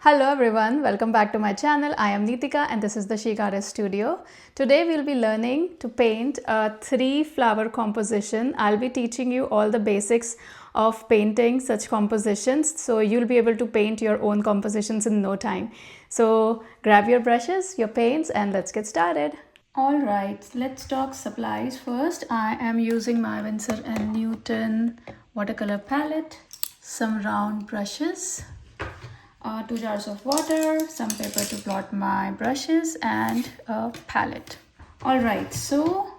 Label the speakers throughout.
Speaker 1: Hello everyone, welcome back to my channel. I am Neetika and this is the Chic Artist Studio. Today we'll be learning to paint a 3-flower composition. I'll be teaching you all the basics of painting such compositions, so you'll be able to paint your own compositions in no time. So grab your brushes, your paints, and let's get started. Alright, let's talk supplies first. I am using my Winsor & Newton watercolor palette, some round brushes, 2 jars of water, some paper to blot my brushes, and a palette. Alright, so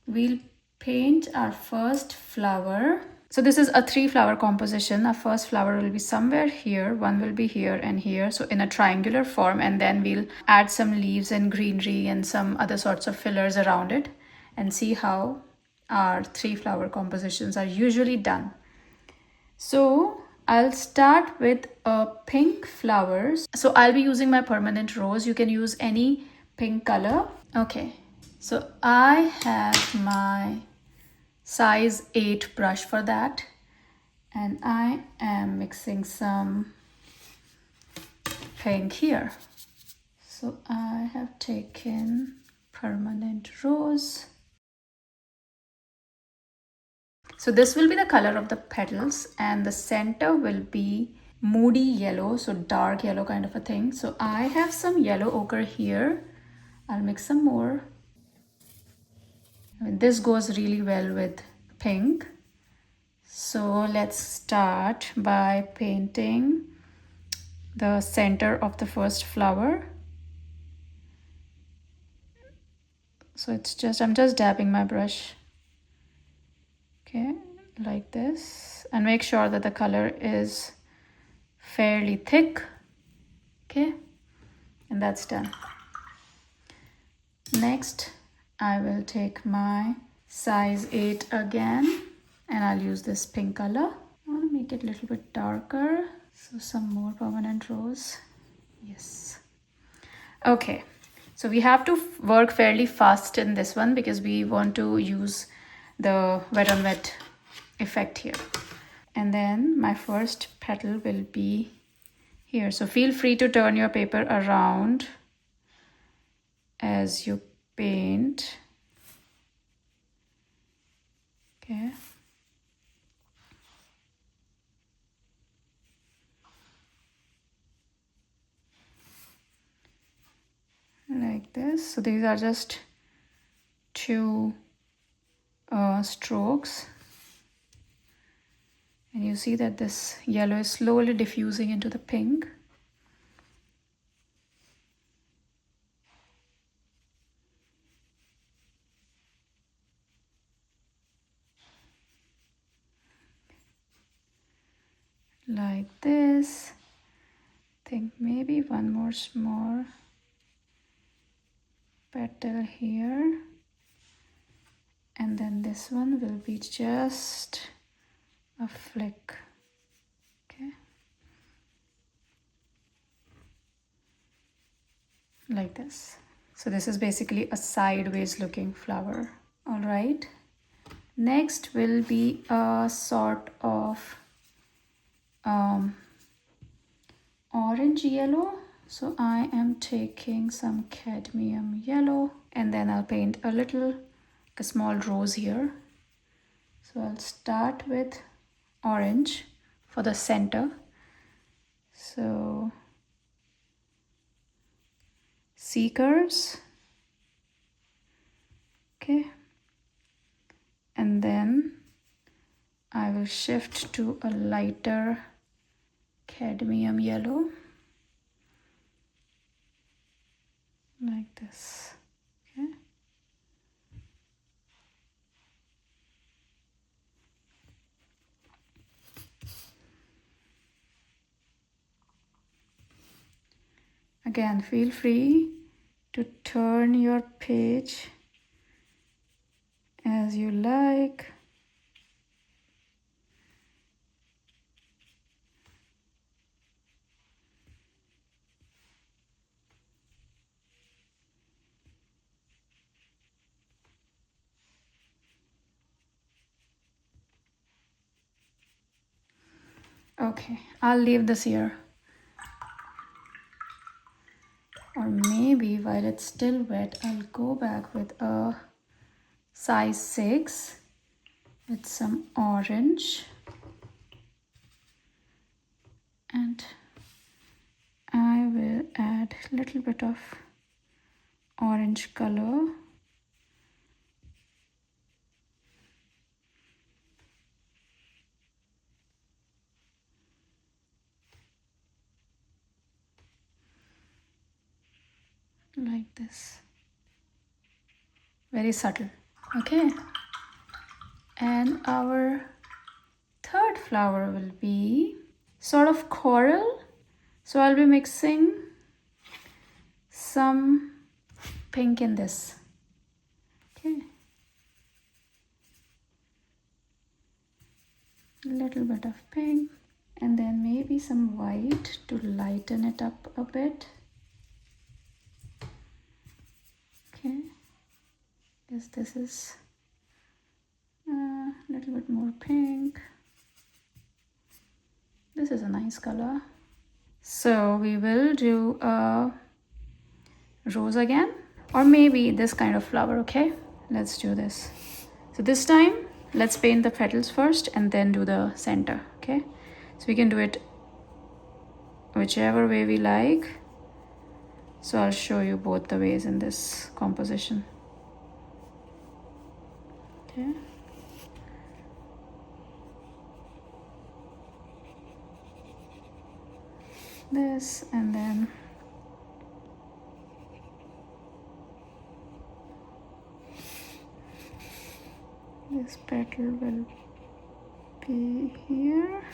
Speaker 1: we'll paint our first flower. So this is a 3-flower composition. Our first flower will be somewhere here, one will be here and here, so in a triangular form, and then we'll add some leaves and greenery and some other sorts of fillers around it and see how our 3-flower compositions are usually done. So I'll start with pink flowers. So I'll be using my permanent rose. You can use any pink color. Okay, so I have my size 8 brush for that. And I am mixing some pink here. So I have taken permanent rose. So this will be the color of the petals and the center will be moody yellow, so dark yellow kind of a thing. So I have some yellow ochre here. I'll mix some more. This goes really well with pink. So let's start by painting the center of the first flower. So I'm just dabbing my brush. Okay, like this, and make sure that the color is fairly thick. Okay, and that's done. Next, I will take my size 8 again, and I'll use this pink color. I want to make it a little bit darker, so some more permanent rose. Yes. Okay, so we have to work fairly fast in this one because we want to use the wet on wet effect here. And then my first petal will be here. So feel free to turn your paper around as you paint. Okay. Like this. So these are just 2 strokes. And you see that this yellow is slowly diffusing into the pink. Like this. I think maybe one more small petal here. And then this one will be just a flick. Okay. Like this. So this is basically a sideways looking flower. All right. Next will be a sort of orange yellow. So I am taking some cadmium yellow, and then I'll paint a small rose here. So I'll start with orange for the center. So seekers. Okay. And then I will shift to a lighter cadmium yellow. Like this. Okay. Again, feel free to turn your page as you like. Okay, I'll leave this here. Or maybe while it's still wet, I'll go back with a size 6 with some orange, and I will add a little bit of orange color. Like this. Very subtle. Okay. And our third flower will be sort of coral. So I'll be mixing some pink in this. Okay. A little bit of pink. And then maybe some white to lighten it up a bit. Okay. Guess this is a little bit more pink. This is a nice color. So we will do a rose again, or maybe this kind of flower. Okay, let's do this. So this time let's paint the petals first and then do the center. Okay, so we can do it whichever way we like. So I'll show you both the ways in this composition. Okay. This, and then this petal will be here,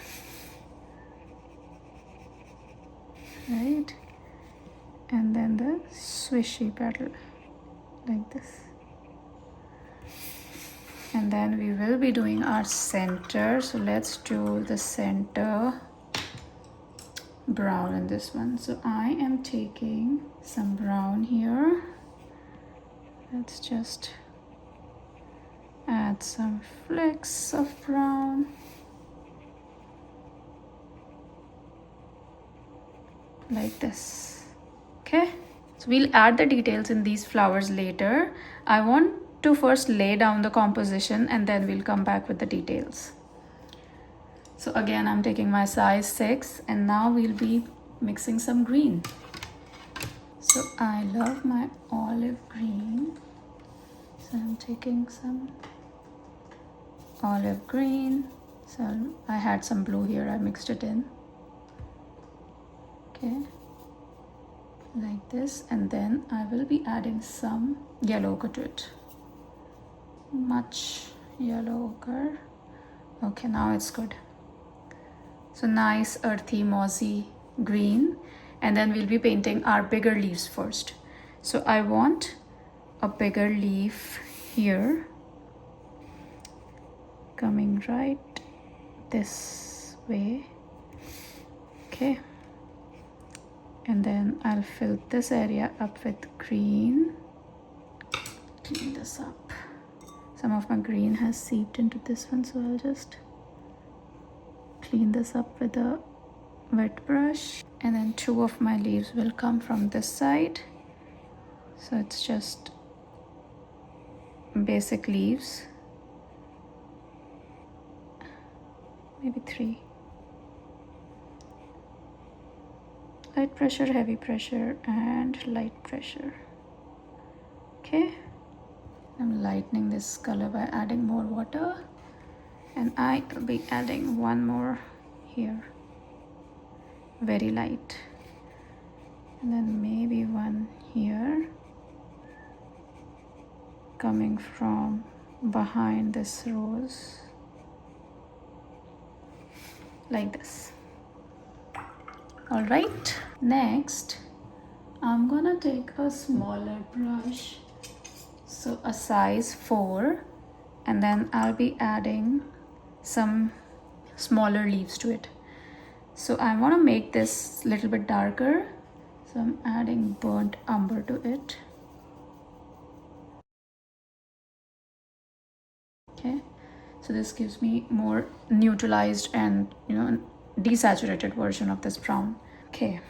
Speaker 1: right? And then the swishy petal like this. And then we will be doing our center. So let's do the center brown in this one. So I am taking some brown here. Let's just add some flecks of brown. Like this. Okay, so we'll add the details in these flowers later. I want to first lay down the composition and then we'll come back with the details. So again, I'm taking my size 6 and now we'll be mixing some green. So I love my olive green. So I'm taking some olive green. So I had some blue here, I mixed it in. Okay, like this, and then I will be adding some yellow ochre to it. Much yellow ochre. Okay, now it's good. So nice earthy mossy green, and then we'll be painting our bigger leaves first. So I want a bigger leaf here coming right this way. Okay, and then I'll fill this area up with green. Clean this up. Some of my green has seeped into this one, so I'll just clean this up with a wet brush. And then 2 of my leaves will come from this side. So it's just basic leaves. Maybe 3. Light pressure, heavy pressure, and light pressure. Okay, I'm lightening this color by adding more water, and I will be adding one more here, very light, and then maybe one here coming from behind this rose, like this. All right, next I'm gonna take a smaller brush, so a size 4, and then I'll be adding some smaller leaves to it. So I want to make this a little bit darker, so I'm adding burnt umber to it. Okay, so this gives me more neutralized and desaturated version of this brown. Okay,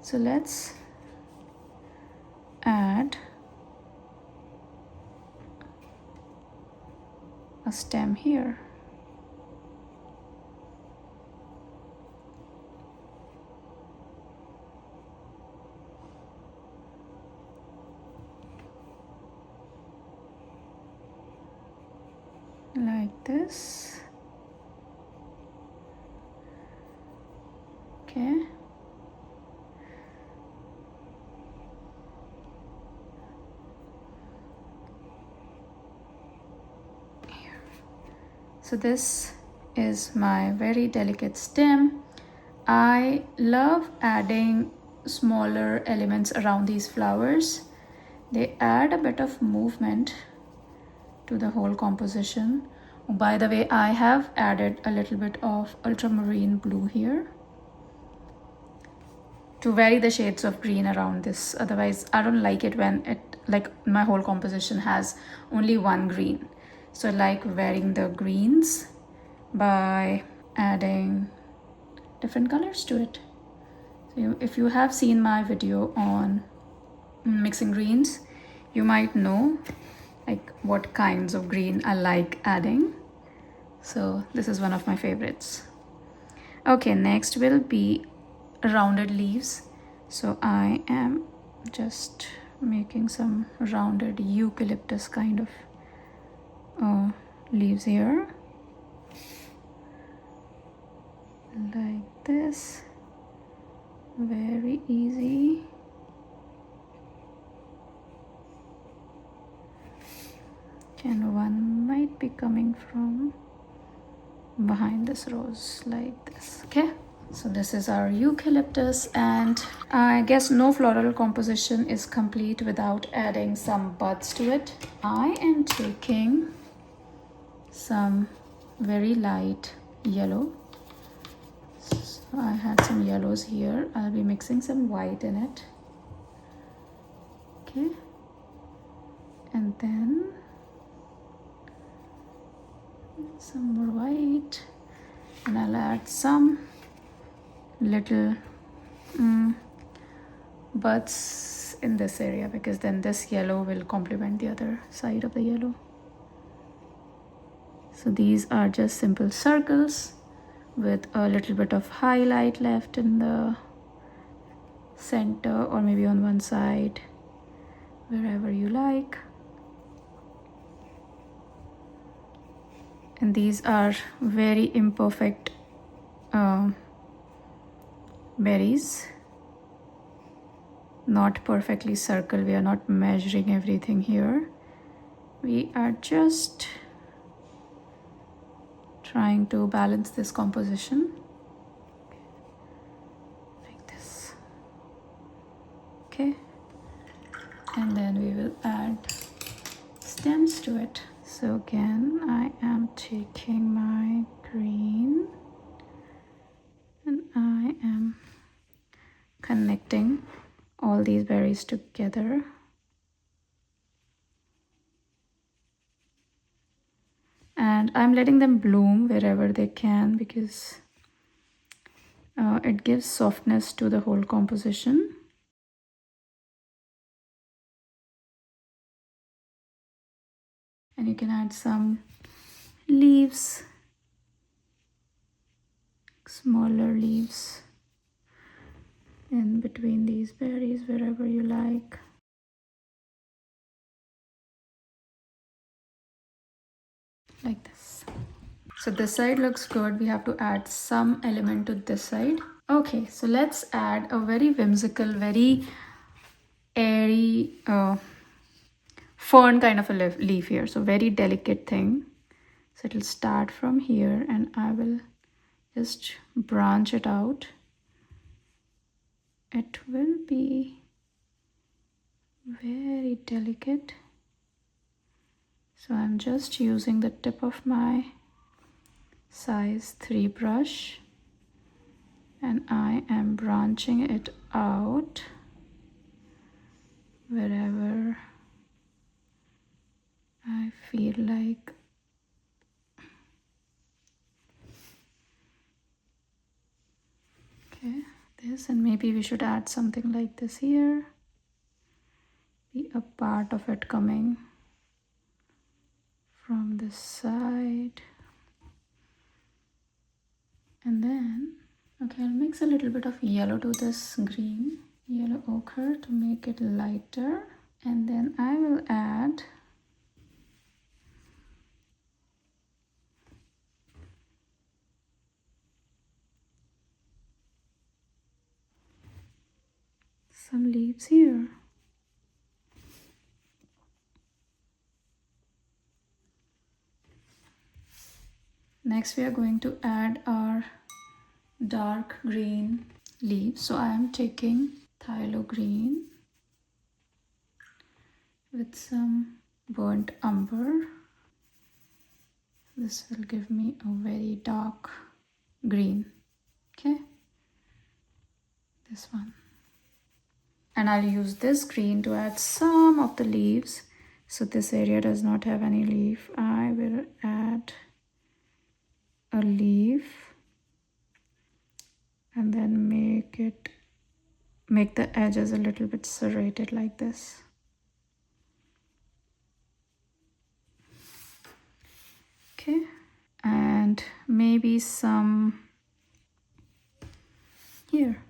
Speaker 1: So let's add a stem here. Like this. Okay. Here. So this is my very delicate stem. I love adding smaller elements around these flowers. They add a bit of movement to the whole composition. Oh, by the way, I have added a little bit of ultramarine blue here to vary the shades of green around this. Otherwise, I don't like it when my whole composition has only one green. So I like varying the greens by adding different colors to it. So if you have seen my video on mixing greens, you might know like what kinds of green I like adding. So this is one of my favorites. Okay, next will be rounded leaves. So I am just making some rounded eucalyptus kind of leaves here, like this. Very easy. And one might be coming from behind this rose, like this. Okay, so this is our eucalyptus, and I guess no floral composition is complete without adding some buds to it. I am taking some very light yellow. So I had some yellows here. I'll be mixing some white in it. Okay, and then some more white, and I'll add some little buds in this area, because then this yellow will complement the other side of the yellow. So these are just simple circles with a little bit of highlight left in the center, or maybe on one side, wherever you like. And these are very imperfect berries, not perfectly circle. We are not measuring everything here. We are just trying to balance this composition like this. Okay, and then we will add stems to it. So again, I am taking my green and I am connecting all these berries together. And I'm letting them bloom wherever they can, because it gives softness to the whole composition. And you can add some leaves, smaller leaves in between these berries, wherever you like. Like this. So this side looks good. We have to add some element to this side. Okay, so let's add a very whimsical, very airy fern kind of a leaf here. So very delicate thing. So it'll start from here and I will just branch it out. It will be very delicate. So I'm just using the tip of my size 3 brush and I am branching it out wherever I feel like. Okay, this, and maybe we should add something like this here, be a part of it coming from this side. And then, okay, I'll mix a little bit of yellow to this green, yellow ochre, to make it lighter. And then I will add some leaves here. Next we are going to add our dark green leaves. So I am taking phthalo green with some burnt umber. This will give me a very dark green. Okay, this one. And I'll use this green to add some of the leaves. So this area does not have any leaf. I will add a leaf and then make the edges a little bit serrated like this. Okay, and maybe some here.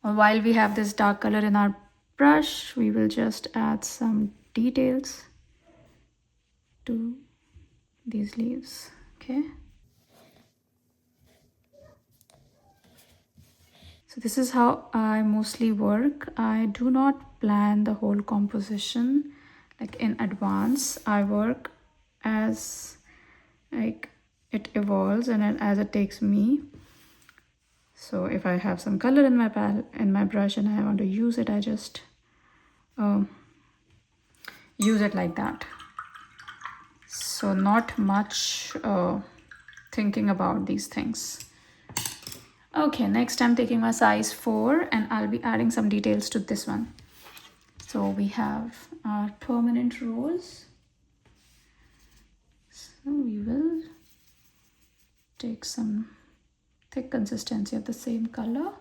Speaker 1: While we have this dark color in our brush, we will just add some details to these leaves. Okay, so this is how I mostly work. I do not plan the whole composition like in advance. I work as like it evolves and as it takes me. So if I have some color in my brush and I want to use it, I just use it like that. So not much thinking about these things. Okay, next I'm taking my size 4 and I'll be adding some details to this one. So we have our permanent rose. So we will take some thick consistency of the same color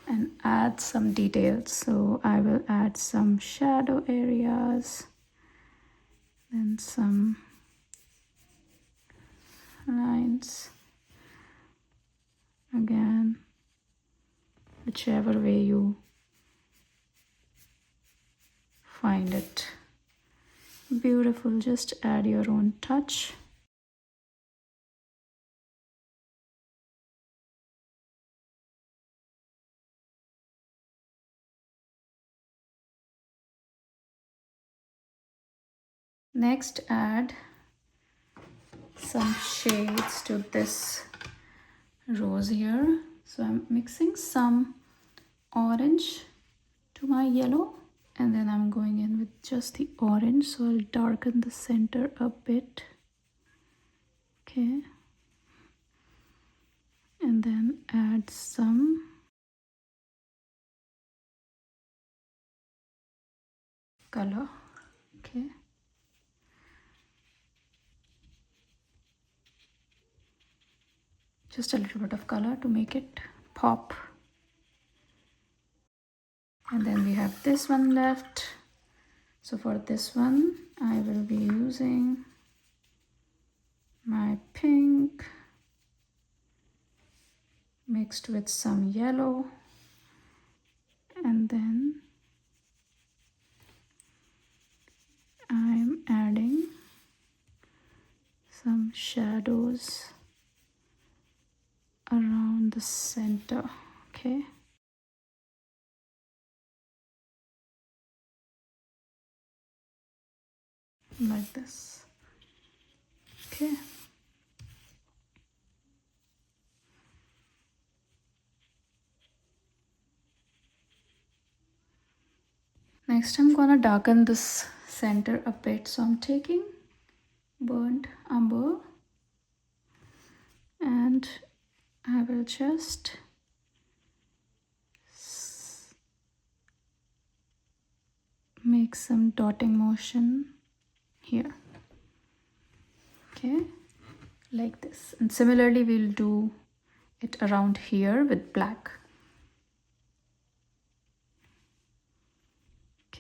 Speaker 1: and add some details. So I will add some shadow areas, then some lines, again whichever way you find it beautiful, just add your own touch. Next, add some shades to this rose here. So I'm mixing some orange to my yellow, and then I'm going in with just the orange, so I'll darken the center a bit. Okay, and then add some color. Okay, just a little bit of color to make it pop. And then we have this one left. So for this one I will be using my pink mixed with some yellow, and then I'm adding some shadows around the center. Okay, like this. Okay, next I'm gonna darken this center a bit, so I'm taking burnt umber and I will just make some dotting motion here. Okay, like this. And similarly, we'll do it around here with black.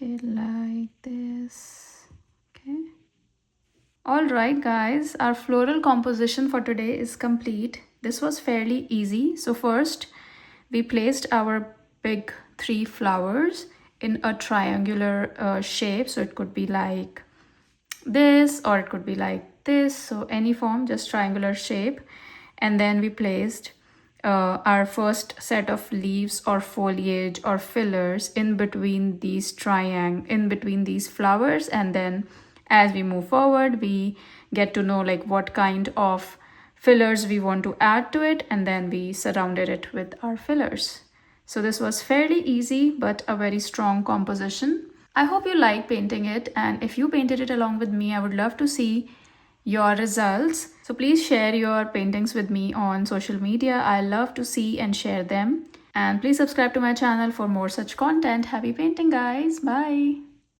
Speaker 1: Okay, like this. Okay. Alright guys, our floral composition for today is complete. This was fairly easy. So first, we placed our big 3 flowers in a triangular shape. So it could be like this or it could be like this. So any form, just triangular shape. And then we placed our first set of leaves or foliage or fillers in between these flowers, and then as we move forward we get to know like what kind of fillers we want to add to it, and then we surrounded it with our fillers. So this was fairly easy but a very strong composition. I hope you like painting it, and if you painted it along with me, I would love to see your results. So please share your paintings with me on social media. I love to see and share them. And please subscribe to my channel for more such content. Happy painting guys. Bye.